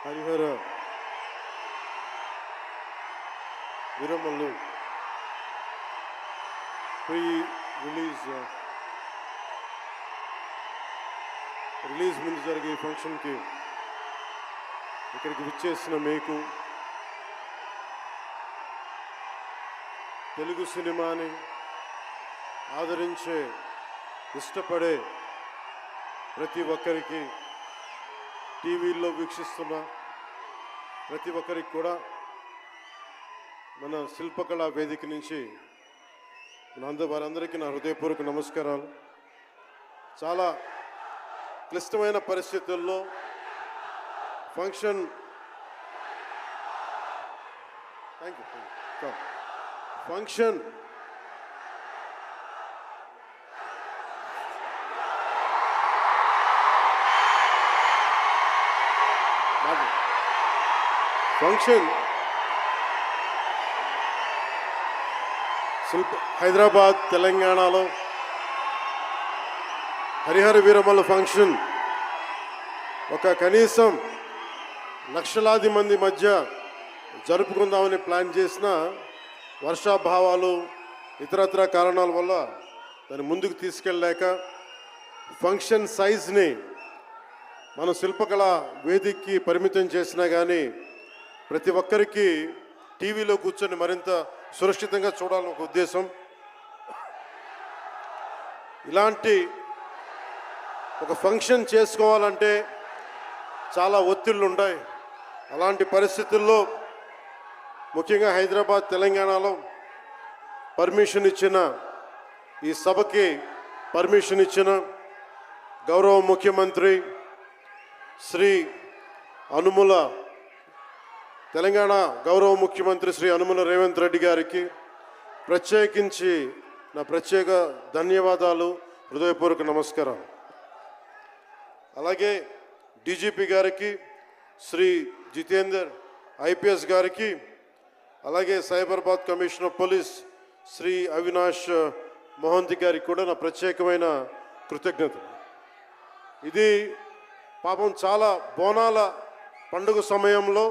Harihara Veeramallu pre release ముందు జరిగే ఫంక్షన్కి ఇక్కడికి విచ్చేసిన మీకు, తెలుగు సినిమాని ఆదరించే ఇష్టపడే ప్రతి ఒక్కరికి, టీవీల్లో వీక్షిస్తున్న ప్రతి ఒక్కరికి కూడా మన శిల్పకళా వేదిక నుంచి వారందరికీ నా హృదయపూర్వక నమస్కారాలు. చాలా క్లిష్టమైన పరిస్థితుల్లో ఫంక్షన్ ఫంక్షన్ హైదరాబాద్ తెలంగాణలో హరిహర వీరమల్లు ఫంక్షన్ ఒక కనీసం లక్షలాది మంది మధ్య జరుపుకుందామని ప్లాన్ చేసిన వర్షాభావాలు ఇతరత్ర కారణాల వల్ల దాన్ని ముందుకు తీసుకెళ్ళలేక ఫంక్షన్ సైజ్ని మన శిల్పకళ వేదికకి పరిమితం చేసినా కానీ ప్రతి ఒక్కరికి టీవీలో కూర్చొని మరింత సురక్షితంగా చూడాలని ఒక ఉద్దేశం. ఇలాంటి ఒక ఫంక్షన్ చేసుకోవాలంటే చాలా ఒత్తిళ్ళు ఉంటాయి. అలాంటి పరిస్థితుల్లో ముఖ్యంగా హైదరాబాద్ తెలంగాణలో పర్మిషన్ ఇచ్చిన, ఈ సభకి పర్మిషన్ ఇచ్చిన గౌరవ ముఖ్యమంత్రి శ్రీ అనుముల తెలంగాణ గౌరవ ముఖ్యమంత్రి శ్రీ అనుముల రేవంత్ రెడ్డి గారికి ప్రత్యేకించి నా ప్రత్యేక ధన్యవాదాలు, హృదయపూర్వక నమస్కారం. అలాగే డీజీపీ గారికి, శ్రీ జితేందర్ ఐపీఎస్ గారికి, అలాగే సైబరాబాద్ కమిషనర్ పోలీస్ శ్రీ అవినాష్ మోహంతి గారికి కూడా నా ప్రత్యేకమైన కృతజ్ఞతలు. ఇది పాపం చాలా బోనాల పండుగ సమయంలో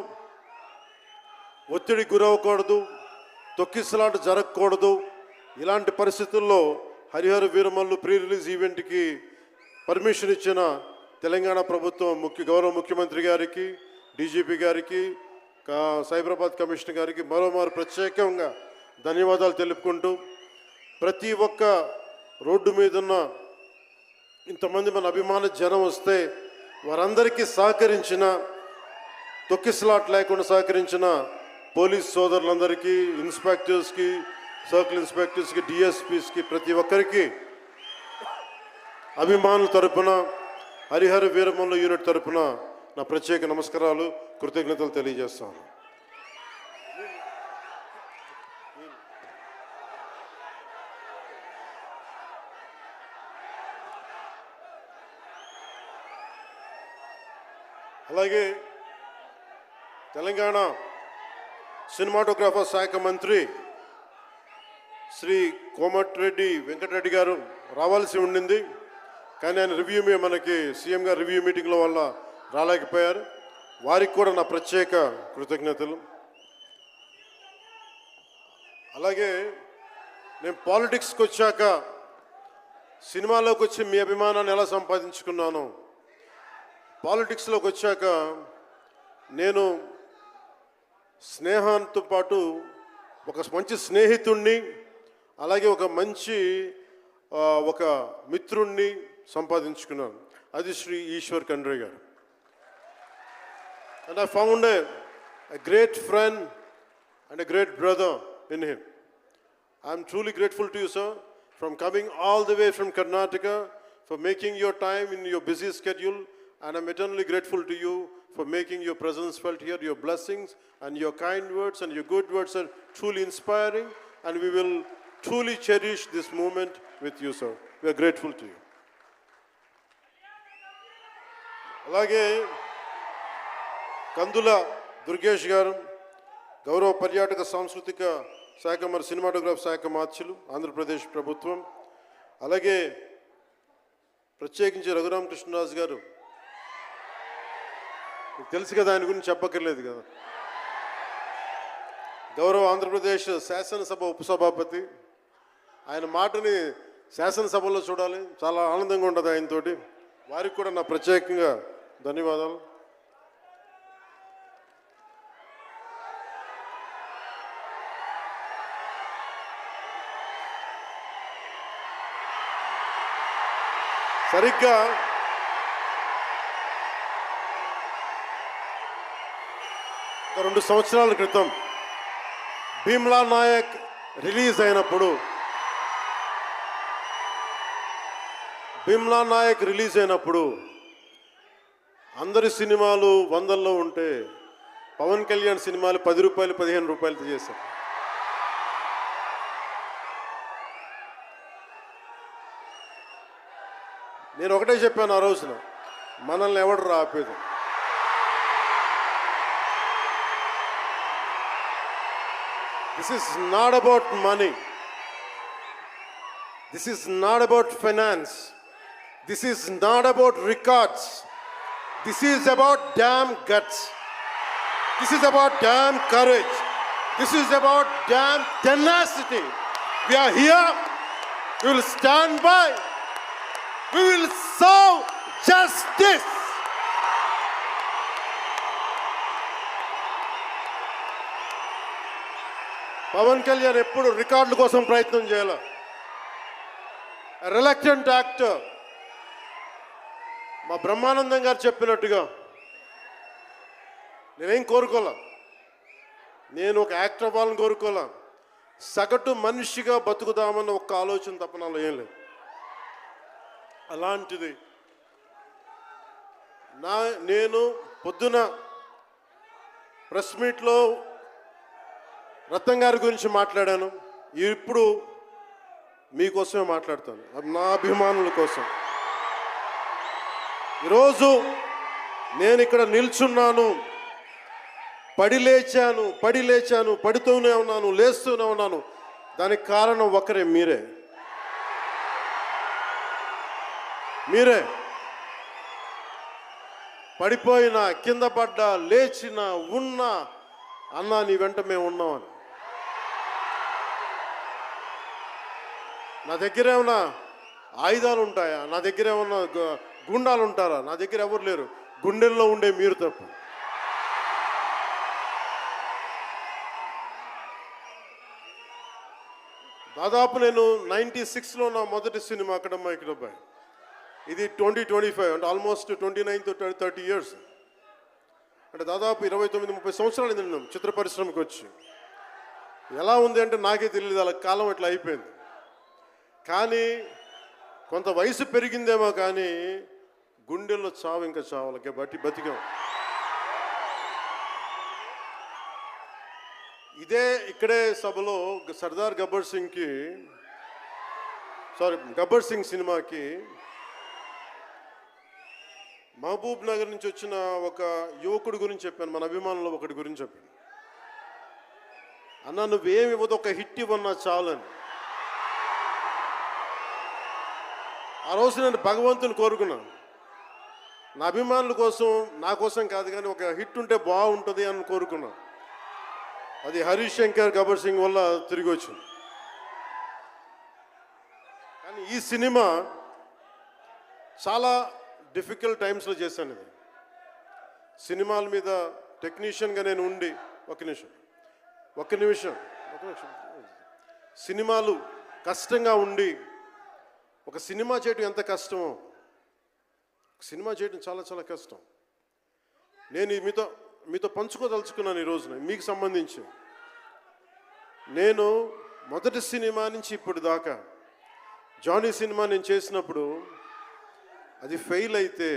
ఒత్తిడి గురవకూడదు, తొక్కిసలాట జరగకూడదు. ఇలాంటి పరిస్థితుల్లో హరిహర వీరమల్లు ప్రీ రిలీజ్ ఈవెంట్కి పర్మిషన్ ఇచ్చిన తెలంగాణ ప్రభుత్వం గౌరవ ముఖ్యమంత్రి గారికి, డీజీపీ గారికి, సైబరాబాద్ కమిషనర్ గారికి మరోమారు ప్రత్యేకంగా ధన్యవాదాలు తెలుపుకుంటూ, ప్రతి ఒక్క రోడ్డు మీదున్న ఇంతమంది మన అభిమాన జనం వస్తే వారందరికీ సహకరించిన, తొక్కిసలాట్ లేకుండా సహకరించిన పోలీస్ సోదరులందరికీ, ఇన్స్పెక్టర్స్కి, సర్కిల్ ఇన్స్పెక్టర్స్కి, డిఎస్పీస్కి, ప్రతి ఒక్కరికి అభిమానుల తరపున, హరిహర వీరమల్లు యూనిట్ తరపున నా ప్రత్యేక నమస్కారాలు, కృతజ్ఞతలు తెలియజేస్తాను. అలాగే తెలంగాణ సినిమాటోగ్రాఫర్ శాఖ మంత్రి శ్రీ కోమటిరెడ్డి వెంకటరెడ్డి గారు రావాల్సి ఉండింది, కానీ ఆయన మనకి సీఎం గారు రివ్యూ మీటింగ్ల వల్ల రాలేకపోయారు. వారికి కూడా నా ప్రత్యేక కృతజ్ఞతలు. అలాగే నేను పాలిటిక్స్కి వచ్చాక, సినిమాలోకి వచ్చి మీ అభిమానాన్ని ఎలా సంపాదించుకున్నాను, పాలిటిక్స్లోకి వచ్చాక నేను స్నేహంతో పాటు ఒక మంచి స్నేహితుణ్ణి, అలాగే ఒక మంచి ఒక మిత్రుణ్ణి సంపాదించుకున్నాను. అది శ్రీ ఈశ్వర్ ఖండ్రే గారు. And I found a great friend and a great brother in him. I am truly grateful to you, sir, from coming all the way from Karnataka, for making your time in your busy schedule, and I'm eternally grateful to you for making your presence felt here. Your blessings and your kind words and your good words are truly inspiring, and we will truly cherish this moment with you, sir. We are grateful to you. అలాగే కందుల దుర్గేష్ గారు, గౌరవ పర్యాటక సాంస్కృతిక శాఖ మరి cinematograph శాఖ మార్చులు, ఆంధ్రప్రదేశ్ ప్రభుత్వం. అలాగే ప్రత్యేకించి రఘురామకృష్ణరాజు గారు మీకు తెలుసు కదా, ఆయన గురించి చెప్పక్కర్లేదు కదా. గౌరవ ఆంధ్రప్రదేశ్ శాసనసభ ఉపసభాపతి, ఆయన మాటని శాసనసభలో చూడాలి, చాలా ఆనందంగా ఉంటుంది ఆయనతోటి. వారికి కూడా నా ప్రత్యేకంగా ధన్యవాదాలు. సరిగ్గా ఒక 2 సంవత్సరాల క్రితం భీమ్లా నాయక్ రిలీజ్ అయినప్పుడు అందరి సినిమాలు 100లో ఉంటే పవన్ కళ్యాణ్ సినిమాలు 10 రూపాయలు 15 రూపాయలతో చేశారు. నేను ఒకటే చెప్పాను ఆ రోజున, మనల్ని ఎవడు ఆపేది. This is not about money. This is not about finance. This is not about records. This is about damn guts. This is about damn courage. This is about damn tenacity. We are here. We will stand by. We will serve justice. Pawan Kalyan ఎప్పుడు రికార్డుల కోసం ప్రయత్నం చేయాల. Reluctant actor. మా బ్రహ్మానందం గారు చెప్పినట్టుగా నేనేం కోరుకోలే, నేను ఒక యాక్టర్ అవ్వాలని కోరుకోలే, సగటు మనిషిగా బతుకుదామన్న ఒక్క ఆలోచన తప్ప నాలో ఏం లేదు. అలాంటిది నేను పొద్దున ప్రెస్ మీట్లో రత్నం గారి గురించి మాట్లాడాను. ఇప్పుడు మీకోసమే మాట్లాడతాను, నా అభిమానుల కోసం. ఈరోజు నేను ఇక్కడ నిల్చున్నాను, పడి లేచాను, పడుతూనే ఉన్నాను, లేస్తూనే ఉన్నాను. దానికి కారణం ఒకరే, మీరే. పడిపోయినా, కింద పడ్డా, లేచినా, ఉన్నా, అన్నా నీ వెంట మేము ఉన్నామని. నా దగ్గర ఏమన్నా ఆయుధాలు ఉంటాయా? నా దగ్గర ఏమన్నా గుండాలు ఉంటారా? నా దగ్గర ఎవరు లేరు, గుండెల్లో ఉండే మీరు తప్ప. దాదాపు నేను 96లో నా మొదటి సినిమా అక్కడమ్మా ఇక్కడబ్బాయి. ఇది 2025 అంటే ఆల్మోస్ట్ 29 to 30 years. అంటే దాదాపు 29-30 సంవత్సరాలు నేను చిత్ర పరిశ్రమకి వచ్చి. ఎలా ఉంది అంటే నాకే తెలియదు, అలా కాలం ఇట్లా అయిపోయింది. కానీ కొంత వయసు పెరిగిందేమో కానీ గుండెల్లో చావు ఇంకా చావులకే బతికాం. ఇక్కడే సభలో సర్దార్ గబ్బర్ సింగ్ సినిమాకి మహబూబ్ నగర్ నుంచి వచ్చిన ఒక యువకుడి గురించి చెప్పాను, మన అభిమానులు ఒకటి గురించి చెప్పాను. అన్నా నువ్వేమి ఇవ్వదు, ఒక హిట్ ఇవ్వన్నా చాలని. ఆ రోజు నేను భగవంతుని కోరుకున్నాను, నా అభిమానుల కోసం, నా కోసం కాదు కానీ ఒక హిట్ ఉంటే బాగుంటుంది అని కోరుకున్నాను. అది హరీష్ శంకర్ గబ్బర్ సింగ్ వల్ల తిరిగి వచ్చింది. కానీ ఈ సినిమా చాలా డిఫికల్ట్ టైమ్స్లో చేశాను. ఇది సినిమాల మీద టెక్నీషియన్గా నేను ఉండి ఒక నిమిషం సినిమాలు కష్టంగా ఉండి, ఒక సినిమా చేయడం ఎంత కష్టమో, సినిమా చేయడం చాలా చాలా కష్టం. నేను మీతో పంచుకోదలుచుకున్నాను ఈ రోజున. మీకు సంబంధించి నేను మొదటి సినిమా నుంచి ఇప్పుడు దాకా జానీ సినిమా నేను చేసినప్పుడు అది ఫెయిల్ అయితే,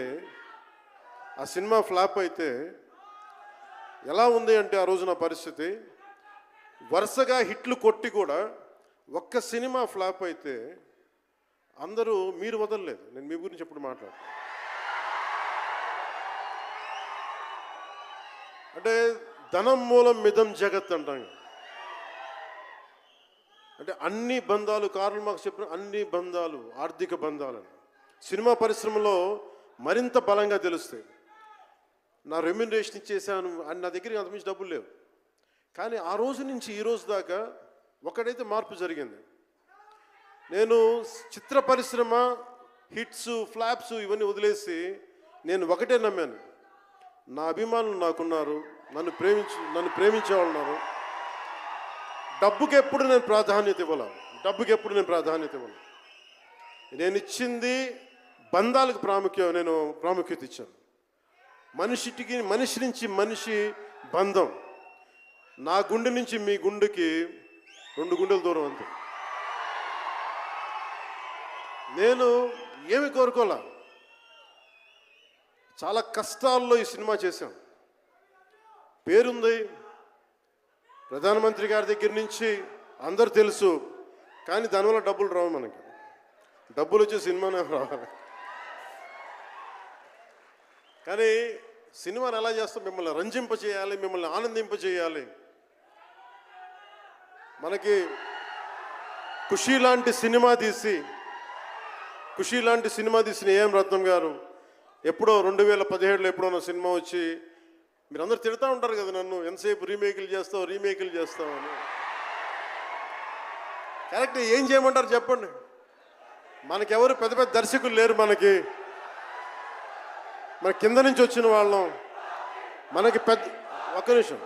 ఆ సినిమా ఫ్లాప్ అయితే ఎలా ఉంది అంటే ఆ రోజు నా పరిస్థితి, వరుసగా హిట్లు కొట్టి కూడా ఒక్క సినిమా ఫ్లాప్ అయితే అందరూ మీరు వదలలేదు. నేను మీ గురించి ఎప్పుడు మాట్లాడతాను అంటే ధనం మూలం మిదం జగత్ అంటాం. అంటే అన్ని బంధాలు, కార్ల్ మార్క్స్ చెప్పిన అన్ని బంధాలు ఆర్థిక బంధాలని సినిమా పరిశ్రమలో మరింత బలంగా తెలుస్తాయి. నా రెమ్యునరేషన్ ఇచ్చేసాను అని నా దగ్గర అంతమించి డబ్బులు లేవు. కానీ ఆ రోజు నుంచి ఈ రోజు దాకా ఒకటైతే మార్పు జరిగింది. నేను చిత్ర పరిశ్రమ హిట్స్ ఫ్లాప్స్ ఇవన్నీ వదిలేసి నేను ఒకటే నమ్మాను, నా అభిమానులు నాకున్నారు, నన్ను ప్రేమించే వాళ్ళు ఉన్నారు. డబ్బుకి ఎప్పుడు నేను ప్రాధాన్యత ఇవ్వను. నేను ఇచ్చింది బంధాలకు ప్రాముఖ్యత ఇచ్చాను. మనిషి నుంచి మనిషి బంధం. నా గుండె నుంచి మీ గుండెకి 2 గుండెల దూరం అంతే. నేను ఏమి కోరుకోలే, చాలా కష్టాల్లో ఈ సినిమా చేశాం. పేరుంది, ప్రధానమంత్రి గారి దగ్గర నుంచి అందరు తెలుసు. కానీ దానివల్ల డబ్బులు రావు. మనకి డబ్బులు వచ్చే సినిమానే రావాలి. కానీ సినిమాని ఎలా చేస్తాం? మిమ్మల్ని రంజింపజేయాలి, మిమ్మల్ని ఆనందింపజేయాలి. మనకి ఖుషీ లాంటి సినిమా తీసిన ఏఎం రత్నం గారు ఎప్పుడో 2017లో ఎప్పుడో సినిమా వచ్చి మీరందరూ తిడతా ఉంటారు కదా నన్ను, ఎంతసేపు రీమేకులు చేస్తావు అని. కరెక్ట్, ఏం చేయమంటారు చెప్పండి? మనకెవరు పెద్ద పెద్ద దర్శకులు లేరు. మన కింద నుంచి వచ్చిన వాళ్ళం. మనకి ఒక్క నిమిషం,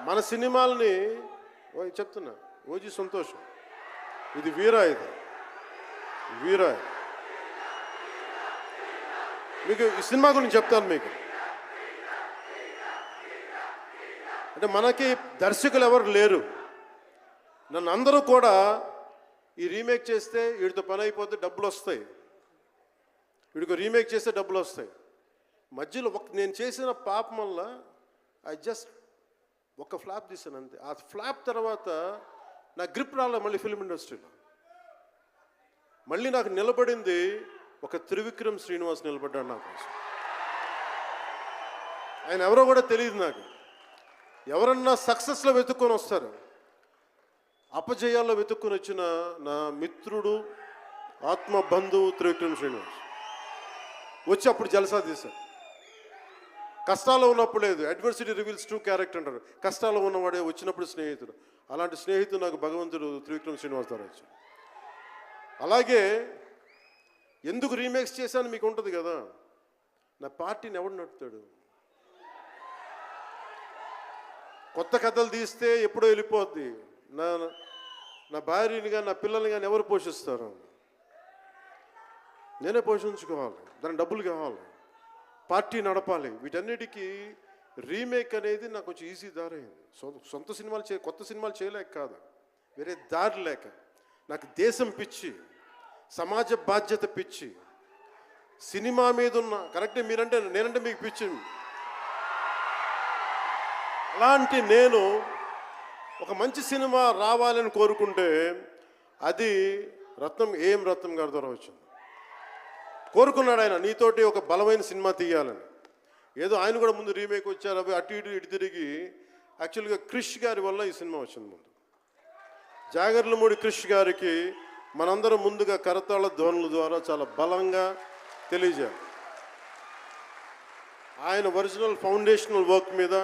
మన సినిమాలని చెప్తున్నా, ఓజీ సంతోషం, ఇది వీరా మీకు ఈ సినిమా గురించి చెప్తాను. మీకు అంటే మనకి దర్శకులు ఎవరు లేరు. నన్ను అందరూ కూడా ఈ రీమేక్ చేస్తే వీడితో పని అయిపోతే డబ్బులు వస్తాయి, వీడికి రీమేక్ చేస్తే డబ్బులు వస్తాయి. మధ్యలో నేను చేసిన పాపం వల్ల ఒక ఫ్లాప్ తీసాను అంతే. ఆ ఫ్లాప్ తర్వాత నా గ్రిప్ రాలే మళ్ళీ ఫిల్మ్ ఇండస్ట్రీలో. మళ్ళీ నాకు నిలబడింది ఒక త్రివిక్రమ్ శ్రీనివాస్ నిలబడ్డాడు నా కోసం. ఆయన ఎవరో కూడా తెలియదు నాకు. ఎవరన్నా సక్సెస్లో వెతుక్కొని వస్తారు, అపజయాల్లో వెతుక్కొని వచ్చిన నా మిత్రుడు, ఆత్మ బంధువు త్రివిక్రమ్ శ్రీనివాస్ వచ్చి అప్పుడు జలసా తీశారు. కష్టాల్లో ఉన్నప్పుడు లేదు, అడ్వర్సిటీ రివీల్స్ ట్రూ క్యారెక్టర్ అంటారు. కష్టాల్లో ఉన్నవాడే వచ్చినప్పుడు స్నేహితుడు. అలాంటి స్నేహితుడు నాకు భగవంతుడు త్రివిక్రమ్ శ్రీనివాస్ ద్వారా వచ్చాడు. అలాగే ఎందుకు రీమేక్స్ చేశాను మీకు ఉంటుంది కదా. నా పార్టీని ఎవడు నడుపుతాడు? కొత్త కథలు తీస్తే ఎప్పుడో వెళ్ళిపోద్ది. నా భార్యని కానీ నా పిల్లల్ని కానీ ఎవరు పోషిస్తారు? నేనే పోషించుకోవాలి, దానికి డబ్బులు కావాలి, పార్టీ నడపాలి. వీటన్నిటికీ రీమేక్ అనేది నాకు కొంచెం ఈజీ దారైంది. సొంత సినిమాలు కొత్త సినిమాలు చేయలేక కాదు, వేరే దారి లేక. నాకు దేశం పిచ్చి, సమాజ బాధ్యత పిచ్చి, సినిమా మీద ఉన్న కరెక్టే. నేనంటే మీకు పిచ్చి. అలాంటి నేను ఒక మంచి సినిమా రావాలని కోరుకుంటే అది ఏఎం రత్నం గారి ద్వారా వచ్చింది. కోరుకున్నాడు ఆయన, నీతోటి ఒక బలమైన సినిమా తీయాలని. ఏదో ఆయన కూడా ముందు రీమేక్ వచ్చారు, అవి అటు ఇటు తిరిగి యాక్చువల్గా క్రిష్ గారి వల్ల ఈ సినిమా వచ్చింది. ముందు జాగర్లమూడి క్రిష్ గారికి మనందరం ముందుగా కరతాళ ధ్వనుల ద్వారా చాలా బలంగా తెలియజేయాలి. ఆయన ఒరిజినల్ ఫౌండేషనల్ వర్క్ మీద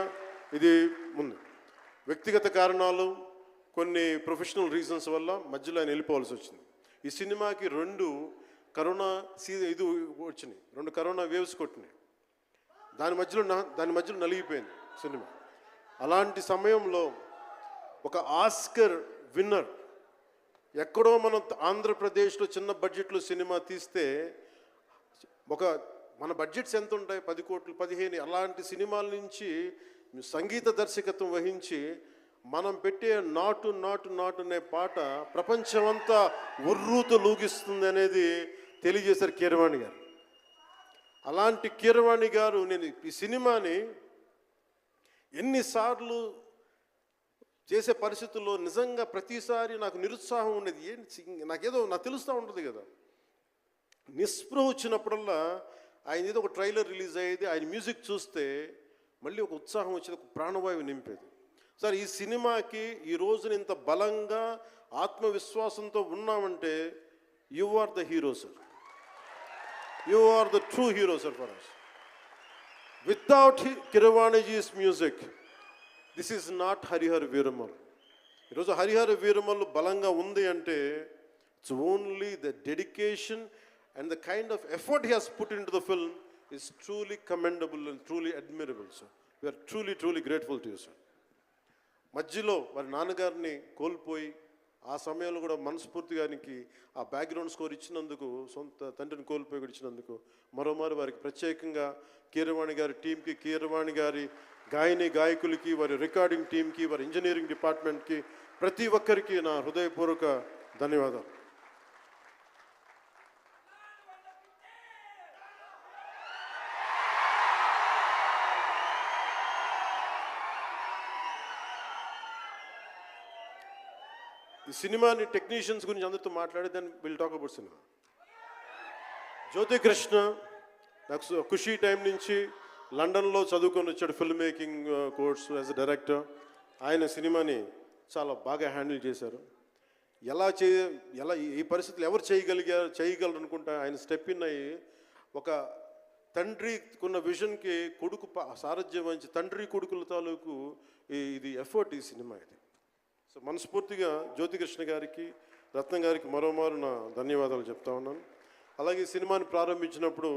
ఇది ముందు. వ్యక్తిగత కారణాలు, కొన్ని ప్రొఫెషనల్ రీజన్స్ వల్ల మధ్యలో ఆయన వెళ్ళిపోవాల్సి వచ్చింది. ఈ సినిమాకి 2 కరోనా వచ్చినాయి, 2 కరోనా వేవ్స్ కొట్టినాయి. దాని మధ్యలో నలిగిపోయింది సినిమా. అలాంటి సమయంలో ఒక ఆస్కర్ విన్నర్ ఎక్కడో మనం ఆంధ్రప్రదేశ్లో చిన్న బడ్జెట్లో సినిమా తీస్తే మన బడ్జెట్స్ ఎంత ఉంటాయి? 10 కోట్లు 15. అలాంటి సినిమాల నుంచి సంగీత దర్శకత్వం వహించి మనం పెట్టే నాటు నాటు నాటు అనే పాట ప్రపంచమంతా ఉర్రూతో లూగిస్తుంది అనేది తెలియజేశారు కీరవాణి గారు. అలాంటి కీరవాణి గారు నేను ఈ సినిమాని ఎన్నిసార్లు చేసే పరిస్థితుల్లో నిజంగా ప్రతిసారి నాకు నిరుత్సాహం ఉండేది. నాకు తెలుస్తూ ఉంటుంది కదా, నిస్పృహ వచ్చినప్పుడల్లా ఆయన ఏదో ఒక ట్రైలర్ రిలీజ్ అయ్యేది, ఆయన మ్యూజిక్ చూస్తే మళ్ళీ ఒక ఉత్సాహం వచ్చేది, ఒక ప్రాణవాయువు నింపేది. సార్ ఈ సినిమాకి ఈ రోజున ఇంత బలంగా ఆత్మవిశ్వాసంతో ఉన్నామంటే you are the hero sir. You are the true hero, sir, for us. Without Keeravaniji's music, this is not Harihar Veeramal. ఈరోజు హరిహర వీరమల్లు బలంగా ఉంది అంటే it's only the dedication and the kind of effort he has put in to the film is truly commendable and truly admirable sir. We're truly grateful to you sir. మధ్యలో వారి నాన్నగారిని కోల్పోయి ఆ సమయంలో కూడా మనస్ఫూర్తిగా ఆయనకి ఆ బ్యాక్గ్రౌండ్ స్కోర్ ఇచ్చినందుకు, సొంత తండ్రిని కోల్పోయి కూడా ఇచ్చినందుకు మరోమారు వారికి ప్రత్యేకంగా కీరవాణి గారి టీంకి, కీరవాణి గారి గాయకులకి, వారి రికార్డింగ్ టీంకి, వారి ఇంజనీరింగ్ డిపార్ట్మెంట్కి, ప్రతి ఒక్కరికి నా హృదయపూర్వక ధన్యవాదాలు. ఈ సినిమాని టెక్నీషియన్స్ గురించి అందరితో మాట్లాడి then will talk about cinema. Jyothi Krishna నాకు ఖుషీ టైం నుంచి లండన్లో చదువుకొని వచ్చాడు, film making course as a director. ఆయన సినిమాని చాలా బాగా హ్యాండిల్ చేశారు. ఎలా ఈ పరిస్థితులు ఎవరు చేయగలరు అనుకుంటా ఆయన స్టెప్ ఇన్ అయ్యి ఒక తండ్రికున్న విజన్కి కొడుకు సారథ్యం వహించి తండ్రి కొడుకుల తాలూకు ఇది ఎఫర్ట్ ఈ సినిమా ఇది. సో మనస్ఫూర్తిగా జ్యోతికృష్ణ గారికి, రత్నం గారికి మరోమారు నా ధన్యవాదాలు చెప్తా ఉన్నాను. అలాగే ఈ సినిమాని ప్రారంభించినప్పుడు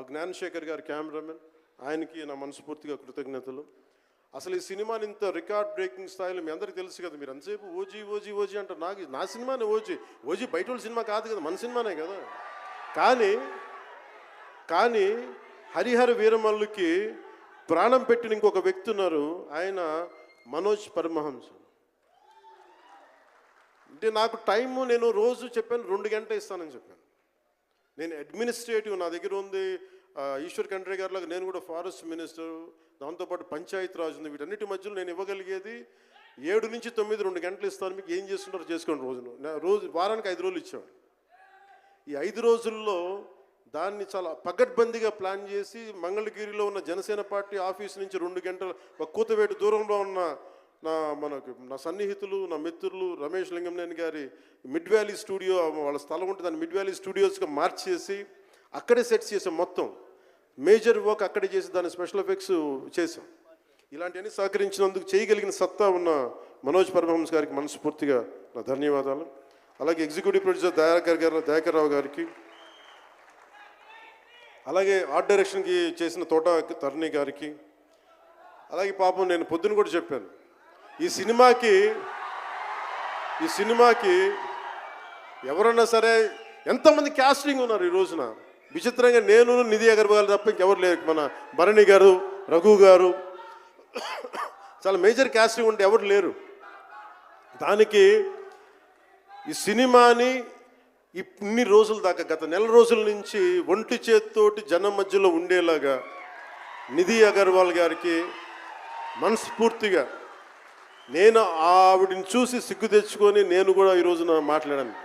జ్ఞానశేఖర్ గారి కెమెరామెన్, ఆయనకి నా మనస్ఫూర్తిగా కృతజ్ఞతలు. అసలు ఈ సినిమాని ఇంత రికార్డ్ బ్రేకింగ్ స్థాయిలో మీ అందరికీ తెలుసు కదా, మీరు అంతసేపు ఓజీ అంటారు. నా సినిమానే ఓజీ బయట వాళ్ళ సినిమా కాదు కదా, మన సినిమానే కదా. కానీ హరిహర వీరమల్లుకి ప్రాణం పెట్టిన ఇంకొక వ్యక్తి ఉన్నారు, ఆయన మనోజ్ పరమహంస. అంటే నాకు టైము నేను రోజు చెప్పాను 2 గంటలు ఇస్తానని చెప్పాను. నేను అడ్మినిస్ట్రేటివ్ నా దగ్గర ఉంది, ఈశ్వర్ ఖండ్రే గారిలాగా నేను కూడా ఫారెస్ట్ మినిస్టర్, దాంతోపాటు పంచాయతీ రాజు ఉంది. వీటన్నిటి మధ్యలో నేను ఇవ్వగలిగేది 7 నుంచి 9 2 గంటలు ఇస్తాను. మీకు ఏం చేస్తుంటారో చేసుకోండి. వారానికి 5 రోజులు ఇచ్చాను. ఈ 5 రోజుల్లో దాన్ని చాలా పగడ్బందీగా ప్లాన్ చేసి మంగళగిరిలో ఉన్న జనసేన పార్టీ ఆఫీస్ నుంచి 2 గంటల ఒక కూతవేటు దూరంలో ఉన్న నా సన్నిహితులు, నా మిత్రులు రమేష్ లింగంనేని గారి మిడ్ వ్యాలీ స్టూడియో, వాళ్ళ స్థలం ఉంటుంది, దాన్ని మిడ్ వ్యాలీ స్టూడియోస్గా మార్చేసి అక్కడే సెట్స్ చేసాం. మొత్తం మేజర్ వర్క్ అక్కడే చేసి దాని స్పెషల్ ఎఫెక్ట్స్ చేసాం. ఇలాంటివన్నీ సహకరించినందుకు, చేయగలిగిన సత్తా ఉన్న మనోజ్ పరమహంస గారికి మనస్ఫూర్తిగా నా ధన్యవాదాలు. అలాగే ఎగ్జిక్యూటివ్ ప్రొడ్యూసర్ దయాకర్ రావు గారికి, అలాగే ఆర్ట్ డైరెక్షన్కి చేసిన తోట తరుణి గారికి, అలాగే పాపం నేను పొద్దున కూడా చెప్పాను, ఈ సినిమాకి ఎవరన్నా సరే ఎంతమంది క్యాస్టింగ్ ఉన్నారు ఈ రోజున. విచిత్రంగా నేను, నిధి అగర్వాల్ తప్ప ఇంకెవరు లేరు. మన భరణి గారు, రఘు గారు, చాలా మేజర్ క్యాస్టింగ్ ఉంటే ఎవరు లేరు. దానికి ఈ సినిమాని ఇన్ని రోజుల దాకా, గత నెల రోజుల నుంచి ఒంటి చేత్తోటి జనం మధ్యలో ఉండేలాగా నిధి అగర్వాల్ గారికి మనస్ఫూర్తిగా నేను ఆవిడని చూసి సిగ్గు తెచ్చుకొని నేను కూడా ఈ రోజున మాట్లాడాను.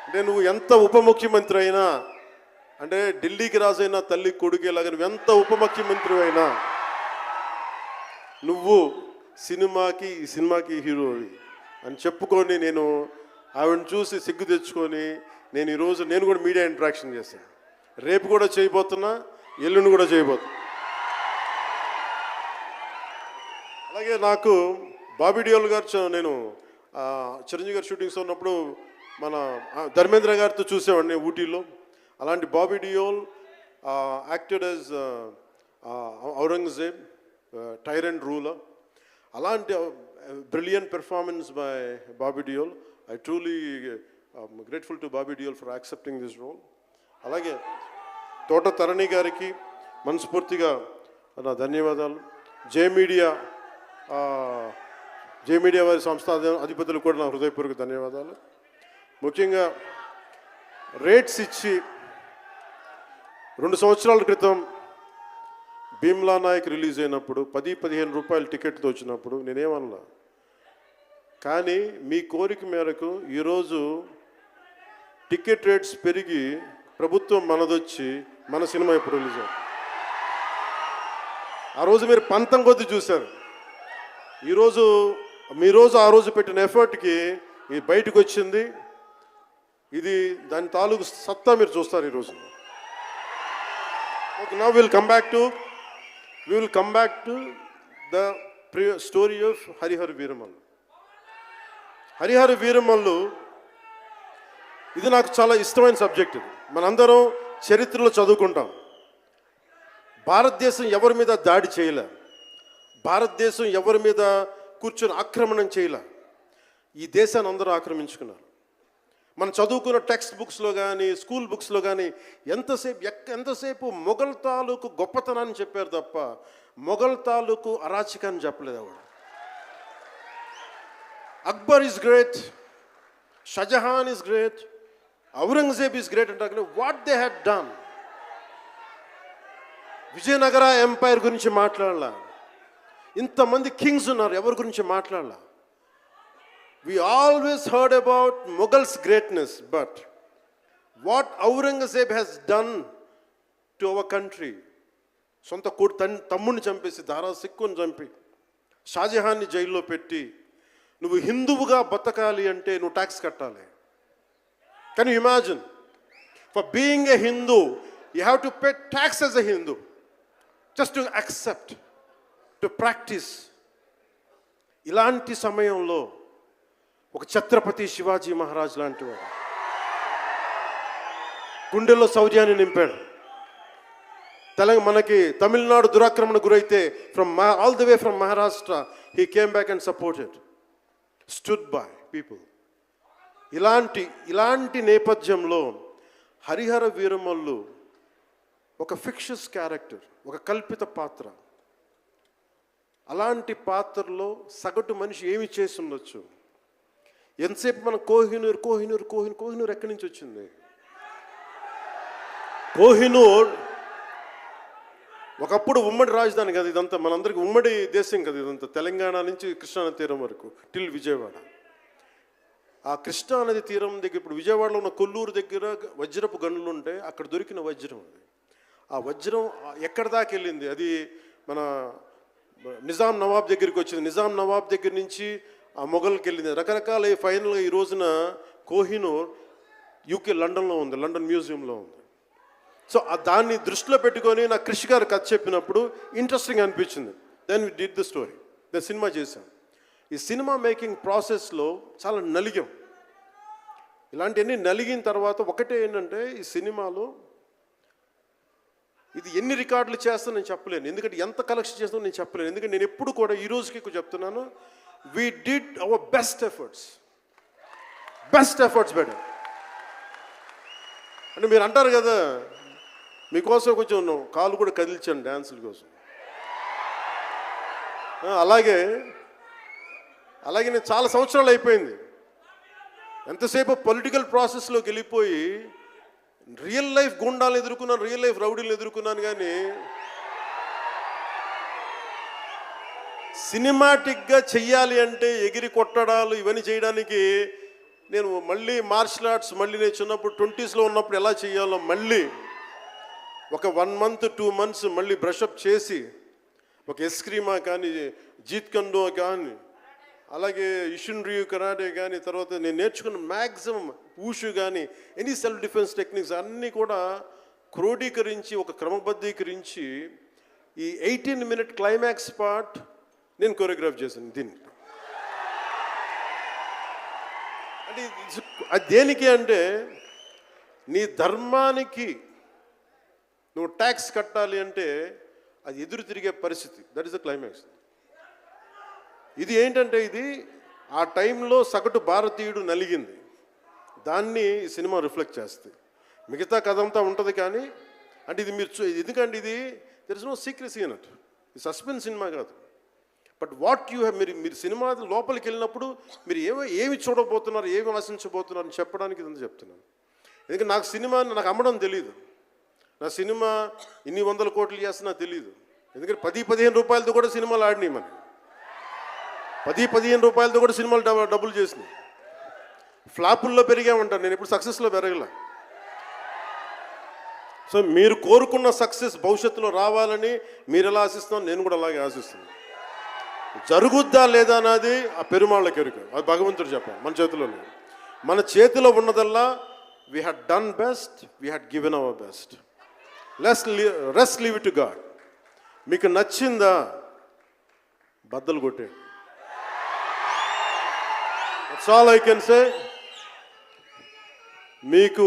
అంటే నువ్వు ఎంత ఉప ముఖ్యమంత్రి అయినా, అంటే ఢిల్లీకి రాజైనా తల్లి కొడుకేలాగా నువ్వు ఎంత ఉప ముఖ్యమంత్రి అయినా నువ్వు ఈ సినిమాకి హీరో అని చెప్పుకొని నేను ఆవిడని చూసి సిగ్గు తెచ్చుకొని నేను కూడా మీడియా ఇంటరాక్షన్ చేశాను. రేపు కూడా చేయబోతున్నా, ఎల్లుండి కూడా చేయబోతున్నా. అలాగే నాకు బాబీ డియోల్ గారు, నేను చిరంజీవి గారు షూటింగ్స్ ఉన్నప్పుడు మన ధర్మేంద్ర గారితో చూసేవాడిని ఊటీలో. అలాంటి Bobby Deol acted as Aurangzeb, tyrant ruler. అలాంటి brilliant performance by Bobby Deol. I truly grateful to Bobby Deol for accepting this role. అలాగే తోట తరణి గారికి మనస్ఫూర్తిగా నా ధన్యవాదాలు. జే మీడియా వారి సంస్థ అధిపతులు కూడా నా హృదయపూర్వక ధన్యవాదాలు. ముఖ్యంగా రేట్స్ ఇచ్చి 2 సంవత్సరాల క్రితం భీమ్లా నాయక్ రిలీజ్ అయినప్పుడు 10-15 రూపాయలు టికెట్తో వచ్చినప్పుడు నేనేమన్నా, కానీ మీ కోరిక మేరకు ఈరోజు టికెట్ రేట్స్ పెరిగి ప్రభుత్వం మనదొచ్చి మన సినిమా ఇప్పుడు రిలీజ్ అయ్యింది. ఆ రోజు మీరు పంతం కొద్ది చూశారు. ఆ రోజు పెట్టిన ఎఫర్ట్కి ఇది బయటకు వచ్చింది. ఇది దాని తాలూకు సత్తా మీరు చూస్తారు ఈరోజు. Okay, now we will come back to the story of Harihara Veeramallu. Harihara Veeramallu, ఇది నాకు చాలా ఇష్టమైన సబ్జెక్ట్. ఇది మనందరం చరిత్రలో చదువుకుంటాం. భారతదేశం ఎవరి మీద దాడి చేయలే, భారతదేశం ఎవరి మీద కూర్చొని ఆక్రమణం చేయలే. ఈ దేశాన్ని అందరూ ఆక్రమించుకున్నారు. మనం చదువుకున్న టెక్స్ట్ బుక్స్లో కానీ స్కూల్ బుక్స్లో కానీ ఎంతసేపు మొఘల్ తాలూకు గొప్పతనాన్ని చెప్పారు తప్ప మొఘల్ తాలూకు అరాచకాన్ని చెప్పలేదు ఆవిడ. Akbar is great, Shah Jahan is great, Aurangzeb is great అంటే what they had done. Vijayanagara empire గురించి మాట్లాడాల, ఇంతమంది కింగ్స్ ఉన్నారు, ఎవరి గురించి మాట్లాడాల. We always heard about Mughals' greatness, but what Aurangzeb has done to our country, సొంత తమ్ముడిని చంపేసి దారా సిక్కుని చంపి షాజహాన్ని జైల్లో పెట్టి నువ్వు హిందువుగా బతకాలి అంటే నువ్వు ట్యాక్స్ కట్టాలి. Can you imagine? For being a Hindu you have to pay tax as a Hindu, just to accept, to practice. ఇలాంటి సమయంలో ఒక ఛత్రపతి శివాజీ మహారాజ్ లాంటి వాడు గుండెల్లో శౌర్యాన్ని నింపాడు. మనకి తమిళనాడు దురాక్రమణ గురైతే all the way from Maharashtra he came back and supported, stood by people. ఇలాంటి నేపథ్యంలో హరిహర వీరమల్లు ఒక ఫిక్షస్ క్యారెక్టర్, ఒక కల్పిత పాత్ర. అలాంటి పాత్రలో సగటు మనిషి ఏమి చేసి ఉండొచ్చు? ఎంతసేపు మనం కోహినూర్ ఎక్కడి నుంచి వచ్చింది? కోహినూర్ ఒకప్పుడు ఉమ్మడి రాజధాని కదా ఇదంతా, మనందరికీ ఉమ్మడి దేశం కదా ఇదంతా, తెలంగాణ నుంచి కృష్ణానది తీరం వరకు టిల్ విజయవాడ. ఆ కృష్ణానది తీరం దగ్గర ఇప్పుడు విజయవాడలో ఉన్న కొల్లూరు దగ్గర వజ్రపు గనులు ఉంటే అక్కడ దొరికిన వజ్రం అది. ఆ వజ్రం ఎక్కడి దాకా వెళ్ళింది? అది మన నిజాం నవాబ్ దగ్గరికి వచ్చింది. నిజాం నవాబ్ దగ్గర నుంచి ఆ మొఘల్కి వెళ్ళింది. రకరకాల ఫైనల్గా ఈ రోజున కోహినూర్ యూకే లండన్లో ఉంది, లండన్ మ్యూజియంలో ఉంది. సో దాన్ని దృష్టిలో పెట్టుకొని నాకు కృషి గారు కథ చెప్పినప్పుడు ఇంట్రెస్టింగ్ అనిపించింది. Then we did the story, then cinema చేశాం. ఈ సినిమా మేకింగ్ ప్రాసెస్లో చాలా నలిగాం. ఇలాంటివన్నీ నలిగిన తర్వాత ఒకటే ఏంటంటే ఈ సినిమాలో ఇది ఎన్ని రికార్డులు చేస్తానో నేను చెప్పలేను, ఎందుకంటే ఎంత కలెక్షన్ చేస్తానో నేను చెప్పలేను. ఎందుకంటే నేను ఎప్పుడు కూడా ఈ రోజుకి చెప్తున్నాను, we did our best efforts better. అంటే మీరు అంటారు కదా, మీకోసం కొంచెం కాలు కూడా కదిల్చాను డ్యాన్సుల కోసం. అలాగే నేను చాలా సంవత్సరాలు అయిపోయింది ఎంతసేపు పొలిటికల్ ప్రాసెస్లోకి వెళ్ళిపోయి రియల్ లైఫ్ గుండాలను ఎదుర్కొన్నాను, రియల్ లైఫ్ రౌడీలను ఎదుర్కొన్నాను. కానీ సినిమాటిక్గా చెయ్యాలి అంటే ఎగిరి కొట్టడాలు ఇవన్నీ చేయడానికి నేను మళ్ళీ మార్షల్ ఆర్ట్స్ మళ్ళీ నేను చిన్నప్పుడు 20s ఉన్నప్పుడు ఎలా చేయాలో మళ్ళీ ఒక 1 month 2 months మళ్ళీ బ్రషప్ చేసి ఒక ఎస్క్రీమా కానీ జీత్ కండో కానీ అలాగే ఇషున్రియు కరాటే కానీ తర్వాత నేను నేర్చుకున్న మ్యాక్సిమం ఊషు కానీ ఎనీ సెల్ఫ్ డిఫెన్స్ టెక్నిక్స్ అన్నీ కూడా క్రోడీకరించి ఒక క్రమబద్ధీకరించి ఈ 18-minute క్లైమాక్స్ పార్ట్ నేను కొరియోగ్రాఫ్ చేశాను. దీన్ని అంటే అది దేనికి అంటే నీ ధర్మానికి నువ్వు ట్యాక్స్ కట్టాలి అంటే అది ఎదురు తిరిగే పరిస్థితి, దట్ ఈస్ ద క్లైమాక్స్. ఇది ఏంటంటే ఇది ఆ టైంలో సగటు భారతీయుడు నలిగింది, దాన్ని ఈ సినిమా రిఫ్లెక్ట్ చేస్తుంది. మిగతా కథ అంతా ఉంటుంది కానీ అంటే ఇది మీరు ఎందుకంటే ఇది దెర్ ఇస్ నో సీక్రెసీ అన్నట్టు, ఇది సస్పెన్స్ సినిమా కాదు. బట్ వాట్ యూ హ్యావ్, మీరు సినిమా లోపలికి వెళ్ళినప్పుడు మీరు ఏమి చూడబోతున్నారు, ఏమి ఆశించబోతున్నారు అని చెప్పడానికి ఇదంతా చెప్తున్నాను. ఎందుకంటే నాకు అమ్మడం తెలియదు, నా సినిమా ఇన్ని 100 కోట్లు చేస్తున్నా తెలియదు. ఎందుకంటే 10-15 రూపాయలతో కూడా సినిమాలు ఆడినాయి, మనం 10-15 రూపాయలతో కూడా సినిమాలు డబ్బులు చేసినాయి. ఫ్లాపుల్లో పెరిగామంటారు, నేను ఇప్పుడు సక్సెస్లో పెరగల. సో మీరు కోరుకున్న సక్సెస్ భవిష్యత్తులో రావాలని మీరు ఎలా ఆశిస్తున్నారో నేను కూడా అలాగే ఆశిస్తున్నాను. జరుగుద్దా లేదా అన్నది ఆ పెరుమాళ్ళకి ఎరుక, అది భగవంతుడు చెప్పాలి, మన చేతిలో లేదు. మన చేతిలో ఉన్నదల్లా we had done best, we had given our best. Rest leave it to God. మీకు నచ్చిందా బద్దలు కొట్టండి. That's all I can say. మీకు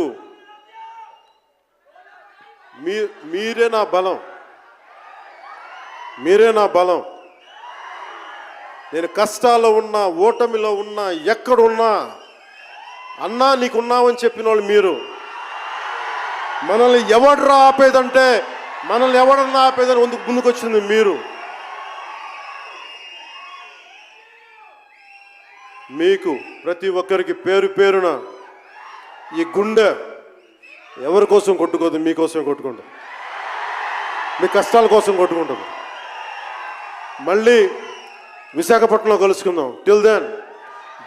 మీరే నా బలం, మీరే నా బలం. నేను కష్టాల్లో ఉన్నా, ఓటమిలో ఉన్నా, ఎక్కడున్నా అన్నా నీకున్నావని చెప్పిన వాళ్ళు మీరు. మనల్ని ఎవడరా ఆపేదంటే, మనల్ని ఎవడన్నా ఆపేదని ముందుకొచ్చింది మీరు. మీకు ప్రతి ఒక్కరికి పేరు పేరున ఈ గుండె ఎవరి కోసం కొట్టుకోదు, మీకోసం కొట్టుకుంటుంది, మీ కష్టాల కోసం కొట్టుకుంటుంది. మళ్ళీ విశాఖపట్నంలో కలుసుకుందాం. టిల్ దెన్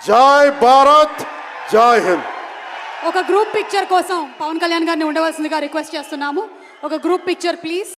జై భారత్, జై హింద్. ఒక గ్రూప్ పిక్చర్ కోసం పవన్ కళ్యాణ్ గారిని ఉండవలసిందిగా రిక్వెస్ట్ చేస్తున్నాము. ఒక గ్రూప్ పిక్చర్ ప్లీజ్.